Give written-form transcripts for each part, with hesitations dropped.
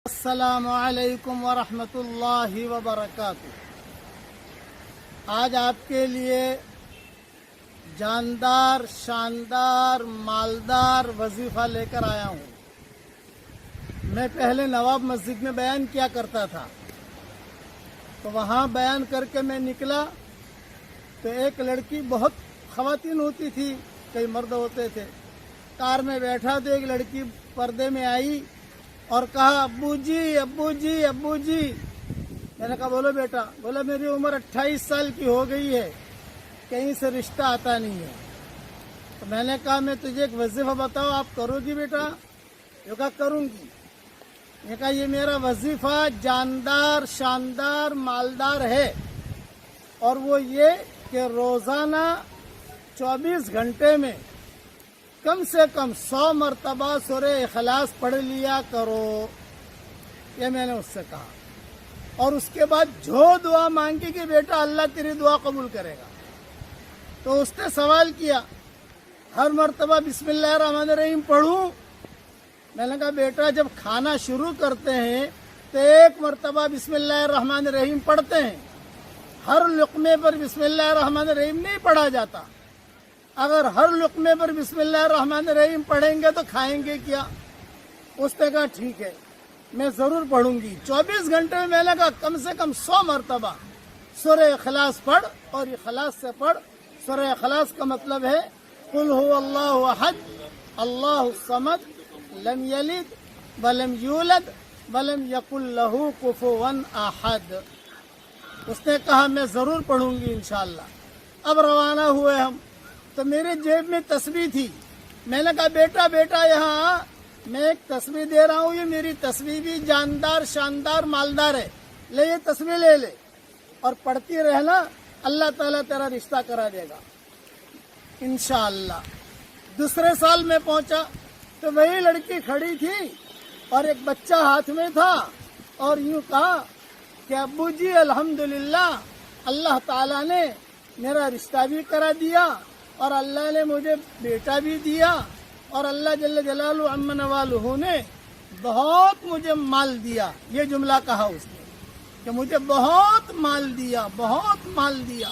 السلام علیکم ورحمۃ اللہ وبرکاتہ۔ آج آپ کے لیے جاندار، شاندار، مالدار وظیفہ لے کر آیا ہوں۔ میں پہلے نواب مسجد میں بیان کیا کرتا تھا، تو وہاں بیان کر کے میں نکلا تو ایک لڑکی، بہت خواتین ہوتی تھی، کئی مرد ہوتے تھے، کار میں بیٹھا تو ایک لڑکی پردے میں آئی اور کہا، ابو جی ابو جی ابو جی۔ میں نے کہا بولو بیٹا۔ بولا میری عمر 28 سال کی ہو گئی ہے، کہیں سے رشتہ آتا نہیں ہے۔ تو میں نے کہا میں تجھے ایک وظیفہ بتاؤ، آپ کرو گی بیٹا؟ یہ کہا کروں گی۔ میں کہا یہ میرا وظیفہ جاندار، شاندار، مالدار ہے، اور وہ یہ کہ روزانہ 24 گھنٹے میں کم سے کم 100 مرتبہ سورہ اخلاص پڑھ لیا کرو۔ یہ میں نے اس سے کہا، اور اس کے بعد جو دعا مانگی کہ بیٹا اللہ تیری دعا قبول کرے گا۔ تو اس نے سوال کیا، ہر مرتبہ بسم اللہ الرحمن الرحیم پڑھوں؟ میں نے کہا بیٹا جب کھانا شروع کرتے ہیں تو ایک مرتبہ بسم اللہ الرحمن الرحیم پڑھتے ہیں، ہر لقمے پر بسم اللہ الرحمن الرحیم نہیں پڑھا جاتا۔ اگر ہر لقمے پر بسم اللہ الرحمن الرحیم پڑھیں گے تو کھائیں گے کیا؟ اس نے کہا ٹھیک ہے، میں ضرور پڑھوں گی۔ 24 گھنٹے میں نے کہا کم سے کم 100 مرتبہ سورہ اخلاص پڑھ، اور اخلاص سے پڑھ۔ سورہ اخلاص کا مطلب ہے قل هو اللہ احد اللہ الصمد لم یلد ولم یولد ولم یکن لہ کفوا احد۔ اس نے کہا میں ضرور پڑھوں گی انشاءاللہ۔ اب روانہ ہوئے ہم، تو میرے جیب میں تسبیح تھی۔ میں نے کہا بیٹا بیٹا یہاں میں ایک تسبیح دے رہا ہوں، یہ میری تسبیح بھی جاندار، شاندار، مالدار ہے، لے یہ تسبیح لے لے اور پڑھتی رہنا، اللہ تعالیٰ تیرا رشتہ کرا دے گا انشاءاللہ۔ دوسرے سال میں پہنچا تو وہی لڑکی کھڑی تھی اور ایک بچہ ہاتھ میں تھا، اور یوں کہا کہ ابو جی الحمدللہ اللہ تعالیٰ نے میرا رشتہ بھی کرا دیا، اور اللہ نے مجھے بیٹا بھی دیا، اور اللہ جل جلالہ عم نوالہ نے بہت مجھے مال دیا۔ یہ جملہ کہا اس نے کہ مجھے بہت مال دیا، بہت مال دیا۔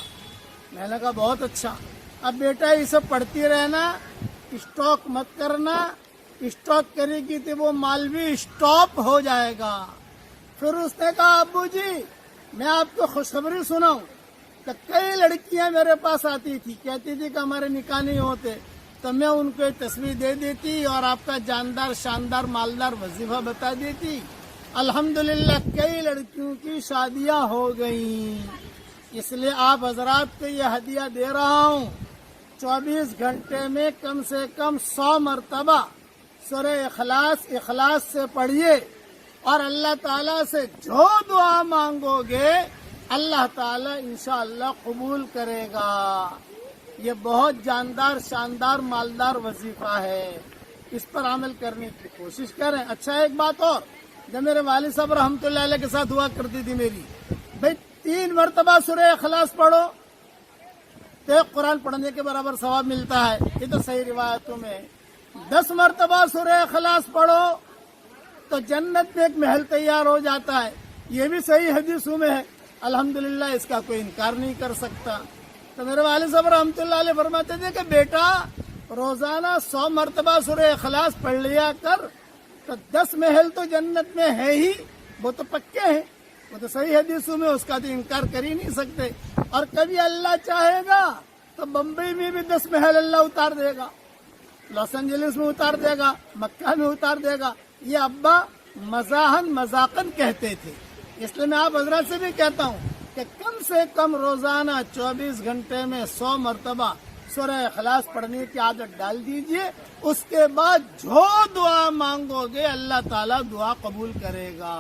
میں نے کہا بہت اچھا، اب بیٹا یہ سب پڑھتی رہنا، اسٹاک مت کرنا، اسٹاک کرے گی تو وہ مال بھی اسٹاپ ہو جائے گا۔ پھر اس نے کہا ابو جی میں آپ کو خوشخبری سناؤں کہ کئی لڑکیاں میرے پاس آتی تھی، کہتی تھی کہ ہمارے نکاح نہیں ہوتے، تو میں ان کو ایک تصویر دے دیتی اور آپ کا جاندار، شاندار، مالدار وظیفہ بتا دیتی۔ الحمدللہ کئی لڑکیوں کی شادیاں ہو گئیں۔ اس لیے آپ حضرات کو یہ ہدیہ دے رہا ہوں، 24 گھنٹے میں کم سے کم 100 مرتبہ سورہ اخلاص سے پڑھیے، اور اللہ تعالیٰ سے جو دعا مانگو گے اللہ تعالیٰ انشاءاللہ قبول کرے گا۔ یہ بہت جاندار، شاندار، مالدار وظیفہ ہے، اس پر عمل کرنے کی کوشش کریں۔ اچھا ایک بات اور، جب میرے والد صاحب رحمۃ اللہ علیہ کے ساتھ ہوا کرتی تھی میری، بھائی 3 مرتبہ سورہ اخلاص پڑھو تو ایک قرآن پڑھنے کے برابر ثواب ملتا ہے، یہ تو صحیح روایتوں میں ہے۔ 10 مرتبہ سورہ اخلاص پڑھو تو جنت میں ایک محل تیار ہو جاتا ہے، یہ بھی صحیح حدیثوں میں ہے۔ الحمدللہ اس کا کوئی انکار نہیں کر سکتا۔ تو میرے والد صاحب رحمۃ اللہ علیہ فرماتے تھے کہ بیٹا روزانہ 100 مرتبہ سورہ اخلاص پڑھ لیا کر، تو 10 محل تو جنت میں ہے ہی، وہ تو پکے ہیں، وہ تو صحیح حدیثوں میں، اس کا تو انکار کر ہی نہیں سکتے۔ اور کبھی اللہ چاہے گا تو بمبئی میں بھی 10 محل اللہ اتار دے گا، لاس اینجلس میں اتار دے گا، مکہ میں اتار دے گا۔ یہ ابا مذاقن کہتے تھے، اس لیے میں آپ حضرات سے بھی کہتا ہوں کہ کم سے کم روزانہ 24 گھنٹے میں 100 مرتبہ سورہ اخلاص پڑھنے کی عادت ڈال دیجئے۔ اس کے بعد جو دعا مانگو گے اللہ تعالیٰ دعا قبول کرے گا۔